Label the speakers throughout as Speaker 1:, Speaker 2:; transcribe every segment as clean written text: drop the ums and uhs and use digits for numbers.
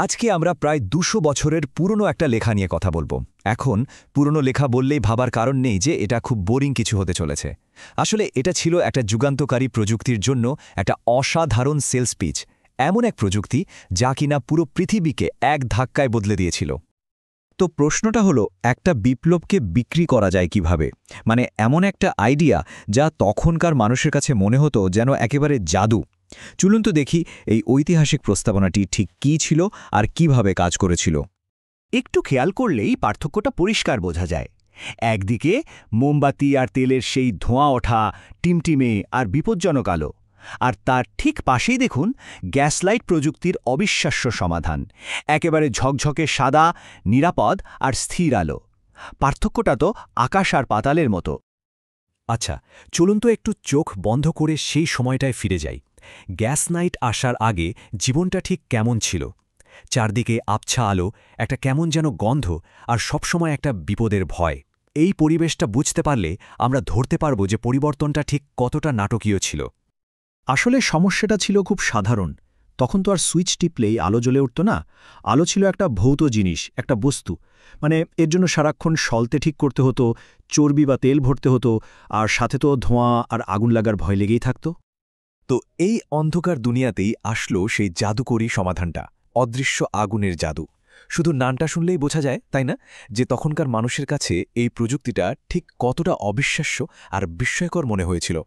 Speaker 1: আজকে আমরা প্রায় ২০০ বছরের পুরনো একটা লেখা নিয়ে কথা বলবো। এখন পুরনো লেখা বললেই ভাবার কারণ নেই যে এটা খুব বোরিং কিছু হতে চলেছে। আসলে এটা ছিল একটা যুগান্তকারী প্রযুক্তির জন্য একটা অসাধারণ সেলস পিচ, এমন এক প্রযুক্তি যা কিনা পুরো পৃথিবীকে এক ধাক্কায় বদলে দিয়েছিল। তো প্রশ্নটা হলো, একটা বিপ্লবকে বিক্রি করা যায় কিভাবে? মানে এমন একটা আইডিয়া যা তখনকার মানুষের কাছে মনে হতো যেন একেবারে জাদু। চলুন তো দেখি এই ঐতিহাসিক প্রস্তাবনাটি ঠিক কী ছিল আর কিভাবে কাজ করেছিল।
Speaker 2: একটু খেয়াল করলেই পার্থক্যটা পরিষ্কার বোঝা যায়। একদিকে মোমবাতি আর তেলের সেই ধোঁয়া ওঠা টিমটিমে আর বিপজ্জনক আলো, আর তার ঠিক পাশেই দেখুন গ্যাসলাইট প্রযুক্তির অবিশ্বাস্য সমাধান, একেবারে ঝকঝকে সাদা, নিরাপদ আর স্থির আলো। পার্থক্যটা তো আকাশ আর পাতালের মতো।
Speaker 1: আচ্ছা, চলুন তো একটু চোখ বন্ধ করে সেই সময়টায় ফিরে যাই। গ্যাস নাইট আসার আগে জীবনটা ঠিক কেমন ছিল? চারদিকে আবছা আলো, একটা কেমন যেন গন্ধ, আর সবসময় একটা বিপদের ভয়। এই পরিবেশটা বুঝতে পারলে আমরা ধরতে পারব যে পরিবর্তনটা ঠিক কতটা নাটকীয় ছিল।
Speaker 3: আসলে সমস্যাটা ছিল খুব সাধারণ। তখন তো আর সুইচ টিপলেই আলো জ্বলে উঠত না। আলো ছিল একটা ভৌত জিনিস, একটা বস্তু। মানে এর জন্য সারাক্ষণ সলতে ঠিক করতে হতো, চর্বি বা তেল ভরতে হতো, আর সাথে তো ধোঁয়া আর আগুন লাগার ভয় লেগেই থাকত।
Speaker 1: তো এই অন্ধকার দুনিয়াতেই আসলো সেই জাদুকরী সমাধানটা, অদৃশ্য আগুনের জাদু। শুধু নামটা শুনলেই বোঝা যায়, তাই না, যে তখনকার মানুষের কাছে এই প্রযুক্তিটা ঠিক কতটা অবিশ্বাস্য আর বিস্ময়কর মনে হয়েছিল।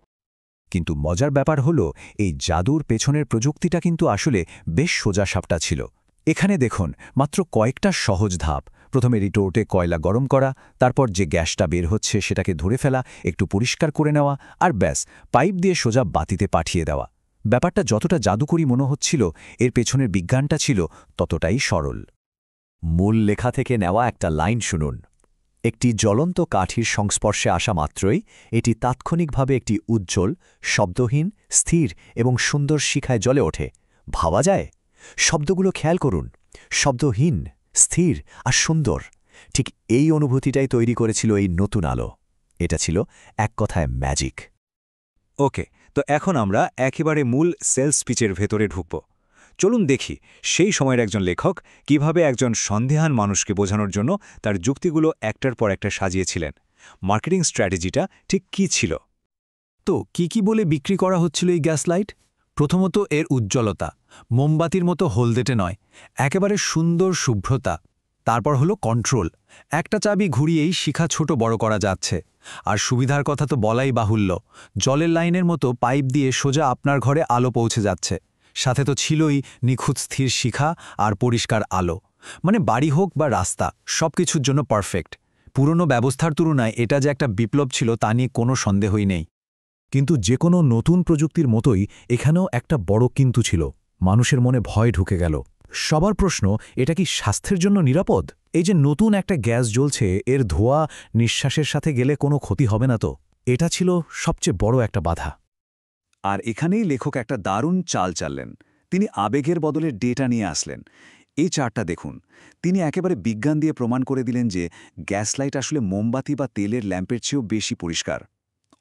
Speaker 1: কিন্তু মজার ব্যাপার হলো, এই জাদুর পেছনের প্রযুক্তিটা কিন্তু আসলে বেশ সোজাসাপটা ছিল। এখানে দেখুন, মাত্র কয়েকটা সহজ ধাপ। প্রথমে রিটোর্টে কয়লা গরম করা, তারপর যে গ্যাসটা বের হচ্ছে সেটাকে ধরে ফেলা, একটু পরিষ্কার করে নেওয়া, আর ব্যাস পাইপ দিয়ে সোজা বাতিতে পাঠিয়ে দেওয়া। ব্যাপারটা যতটা জাদুকরী মনে হচ্ছিল, এর পেছনের বিজ্ঞানটা ছিল ততটাই সরল। মূল লেখা থেকে নেওয়া একটা লাইন শুনুন। একটি জ্বলন্ত কাঠির সংস্পর্শে আসা মাত্রই এটি তাৎক্ষণিকভাবে একটি উজ্জ্বল, শব্দহীন, স্থির এবং সুন্দর শিখায় জ্বলে ওঠে। ভাবা যায়? শব্দগুলো খেয়াল করুন। শব্দহীন, স্থির আর সুন্দর। ঠিক এই অনুভূতিটাই তৈরি করেছিল এই নতুন আলো। এটা ছিল এক কথায় ম্যাজিক। ওকে, তো এখন আমরা একেবারে মূল সেলস পিচের ভেতরে ঢুকব। চলুন দেখি সেই সময়ের একজন লেখক কিভাবে একজন সন্দেহান মানুষকে বোঝানোর জন্য তার যুক্তিগুলো একটার পর একটা সাজিয়েছিলেন। মার্কেটিং স্ট্র্যাটেজিটা ঠিক কী ছিল?
Speaker 3: তো কি বলে বিক্রি করা হচ্ছিল এই গ্যাস লাইট? প্রথমত এর উজ্জ্বলতা, মোমবাতির মতো হলদেটে নয়, একেবারে সুন্দর শুভ্রতা। তারপর হলো কন্ট্রোল, একটা চাবি ঘুরিয়েই শিখা ছোট বড় করা যাচ্ছে। আর সুবিধার কথা তো বলাই বাহুল্য, জলের লাইনের মতো পাইপ দিয়ে সোজা আপনার ঘরে আলো পৌঁছে যাচ্ছে। সাথে তো ছিলই নিখুঁত স্থির শিখা আর পরিষ্কার আলো। মানে বাড়ি হোক বা রাস্তা, সবকিছুর জন্য পারফেক্ট। পুরনো ব্যবস্থার তুলনায় এটা যে একটা বিপ্লব ছিল তা নিয়ে কোনো সন্দেহই নেই। কিন্তু যে কোনো নতুন প্রযুক্তির মতোই এখানেও একটা বড় কিন্তু ছিল। মানুষের মনে ভয় ঢুকে গেল। সবার প্রশ্ন, এটা কি স্বাস্থ্যের জন্য নিরাপদ? এই যে নতুন একটা গ্যাস জ্বলছে, এর ধোঁয়া নিঃশ্বাসের সাথে গেলে কোনো ক্ষতি হবে না তো? এটা ছিল সবচেয়ে বড় একটা বাধা।
Speaker 1: আর এখানেই লেখক একটা দারুণ চাল চাললেন। তিনি আবেগের বদলে ডেটা নিয়ে আসলেন। এই চার্টটা দেখুন। তিনি একেবারে বিজ্ঞান দিয়ে প্রমাণ করে দিলেন যে গ্যাস লাইট আসলে মোমবাতি বা তেলের ল্যাম্পের চেয়েও বেশি পরিষ্কার।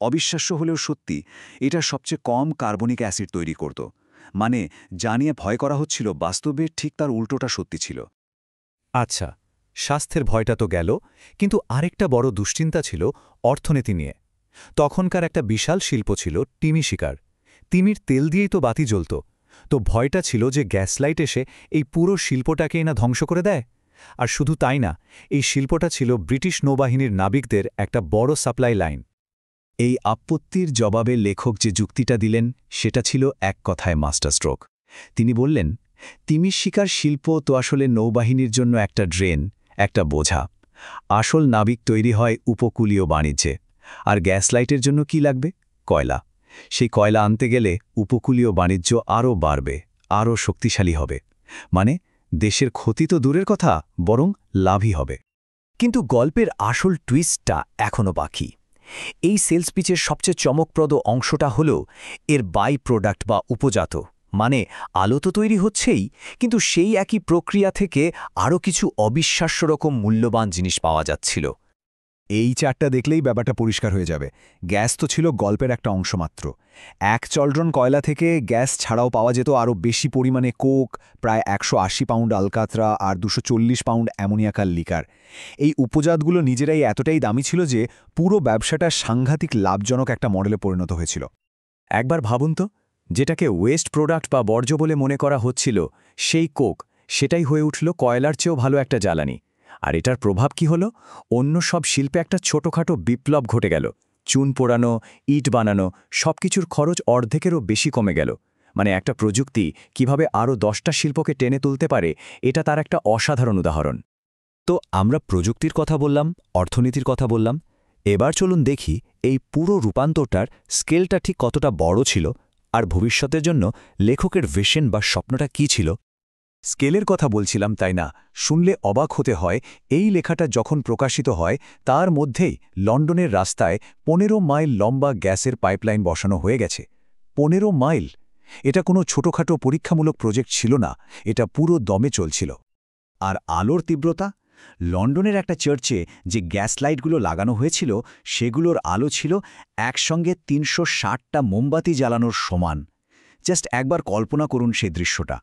Speaker 1: অবিশ্বাস্য হলেও সত্যি, এটা সবচেয়ে কম কার্বনিক অ্যাসিড তৈরি করত। মানে যা নিয়ে ভয় করা হচ্ছিল, বাস্তবে ঠিক তার উল্টোটা সত্যি ছিল। আচ্ছা, স্বাস্থ্যের ভয়টা তো গেল, কিন্তু আরেকটা বড় দুশ্চিন্তা ছিল অর্থনীতি নিয়ে। তখনকার একটা বিশাল শিল্প ছিল তিমি শিকার। তিমির তেল দিয়েই তো বাতি জ্বলত। তো ভয়টা ছিল যে গ্যাসলাইট এসে এই পুরো শিল্পটাকেই না ধ্বংস করে দেয়। আর শুধু তাই না, এই শিল্পটা ছিল ব্রিটিশ নৌবাহিনীর নাবিকদের একটা বড় সাপ্লাই লাইন। এই আপত্তির জবাবে লেখক যে যুক্তিটা দিলেন সেটা ছিল এক কথায় মাস্টারস্ট্রোক। তিনি বললেন, তিমির শিকার শিল্প তো আসলে নৌবাহিনীর জন্য একটা ড্রেন, একটা বোঝা। আসল নাবিক তৈরি হয় উপকূলীয় বাণিজ্যে। আর গ্যাসলাইটের জন্য কি লাগবে? কয়লা। সেই কয়লা আনতে গেলে উপকূলীয় বাণিজ্য আরও বাড়বে, আরও শক্তিশালী হবে। মানে দেশের ক্ষতি তো দূরের কথা, বরং লাভই হবে। কিন্তু গল্পের আসল টুইস্টটা এখনও বাকি। এই সেলস পিচের সবচেয়ে চমকপ্রদ অংশটা হল এর বাই প্রোডাক্ট বা উপজাত। মানে আলো তো তৈরি হচ্ছেই, কিন্তু সেই একই প্রক্রিয়া থেকে আরও কিছু অবিশ্বাস্য রকম মূল্যবান জিনিস পাওয়া যাচ্ছিল।
Speaker 2: এই চারটা দেখলেই ব্যাপারটা পরিষ্কার হয়ে যাবে। গ্যাস তো ছিল গল্পের একটা অংশ মাত্র। এক চলড্রন কয়লা থেকে গ্যাস ছাড়াও পাওয়া যেত আরও বেশি পরিমাণে কোক, প্রায় 180 পাউন্ড আলকাতরা আর 240 পাউন্ড অ্যামোনিয়াকাল লিকার। এই উপজাতগুলো নিজেরাই এতটাই দামি ছিল যে পুরো ব্যবসাটা সাংঘাতিক লাভজনক একটা মডেলে পরিণত হয়েছিল। একবার ভাবুন তো, যেটাকে ওয়েস্ট প্রোডাক্ট বা বর্জ্য বলে মনে করা হচ্ছিল, সেই কোক সেটাই হয়ে উঠল কয়লার চেয়েও ভালো একটা জ্বালানি। আর এটার প্রভাব কি হলো? অন্য সব শিল্পে একটা ছোটখাটো বিপ্লব ঘটে গেল। চুন পোড়ানো, ইট বানানো, সবকিছুর খরচ অর্ধেকেরও বেশি কমে গেল। মানে একটা প্রযুক্তি কিভাবে আরও 10টা শিল্পকে টেনে তুলতে পারে, এটা তার একটা অসাধারণ উদাহরণ। তো আমরা প্রযুক্তির কথা বললাম, অর্থনীতির কথা বললাম, এবার চলুন দেখি এই পুরো রূপান্তরটার স্কেলটা ঠিক কতটা বড় ছিল, আর ভবিষ্যতের জন্য লেখকের ভিশন বা স্বপ্নটা কী ছিল। স্কেলের কথা বলছিলাম, তাই না? শুনলে অবাক হতে হয়। এই লেখাটা যখন প্রকাশিত হয় তার মধ্যেই লন্ডনের রাস্তায় 15 মাইল লম্বা গ্যাসের পাইপলাইন বসানো হয়ে গেছে। 15 মাইল! এটা কোনো ছোটখাটো পরীক্ষামূলক প্রজেক্ট ছিল না, এটা পুরো দমে চলছিল। আর আলোর তীব্রতা? লন্ডনের একটা চার্চে যে গ্যাস লাইটগুলো লাগানো হয়েছিল সেগুলোর আলো ছিল একসঙ্গে 360টা মোমবাতি জ্বালানোর সমান। জাস্ট একবার কল্পনা করুন সেই দৃশ্যটা।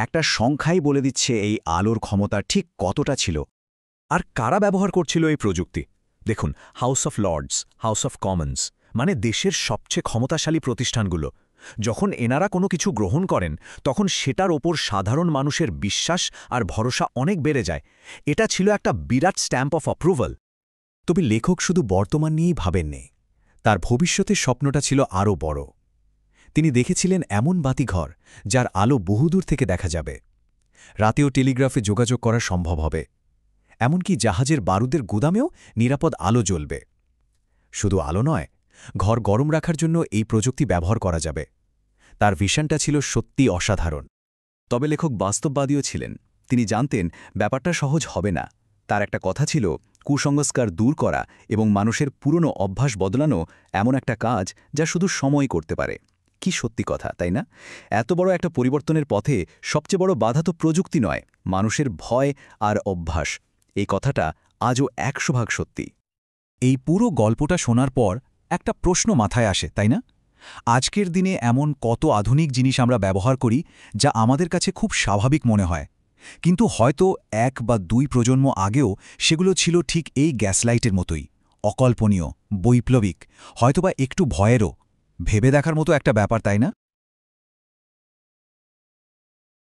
Speaker 2: একটা সংখ্যাই বলে দিচ্ছে এই আলোর ক্ষমতা ঠিক কতটা ছিল। আর কারা ব্যবহার করছিল এই প্রযুক্তি? দেখুন, House of Lords, House of Commons, মানে দেশের সবচেয়ে ক্ষমতাশালী প্রতিষ্ঠানগুলো। যখন এনারা কোনো কিছু গ্রহণ করেন তখন সেটার ওপর সাধারণ মানুষের বিশ্বাস আর ভরসা অনেক বেড়ে যায়। এটা ছিল একটা বিরাট স্ট্যাম্প অফ অ্যাপ্রুভাল। তবে লেখক শুধু বর্তমান নিয়েই ভাবেননি, তার ভবিষ্যতের স্বপ্নটা ছিল আরও বড়। তিনি দেখেছিলেন এমন বাতিঘর যার আলো বহুদূর থেকে দেখা যাবে। রাতেও টেলিগ্রাফে যোগাযোগ করা সম্ভব হবে। এমনকি জাহাজের বারুদের গুদামেও নিরাপদ আলো জ্বলবে। শুধু আলো নয়, ঘর গরম রাখার জন্য এই প্রযুক্তি ব্যবহার করা যাবে। তার ভিশনটা ছিল সত্যি অসাধারণ। তবে লেখক বাস্তববাদীও ছিলেন। তিনি জানতেন ব্যাপারটা সহজ হবে না। তার একটা কথা ছিল, কুসংস্কার দূর করা এবং মানুষের পুরনো অভ্যাস বদলানো এমন একটা কাজ যা শুধু সময় করতে পারে। কি সত্যি কথা, তাই না? এত বড় একটা পরিবর্তনের পথে সবচেয়ে বড় বাধা তো প্রযুক্তি নয়, মানুষের ভয় আর অভ্যাস। এই কথাটা আজও 100% সত্যি। এই পুরো গল্পটা শোনার পর একটা প্রশ্ন মাথায় আসে, তাই না? আজকের দিনে এমন কত আধুনিক জিনিস আমরা ব্যবহার করি যা আমাদের কাছে খুব স্বাভাবিক মনে হয়, কিন্তু হয়তো 1 বা 2 প্রজন্ম আগেও সেগুলো ছিল ঠিক এই গ্যাসলাইটের মতোই, অকল্পনীয়, বৈপ্লবিক, হয়তোবা একটু ভয়েরও। ভেবে দেখার মতো একটা ব্যাপার, তাই না?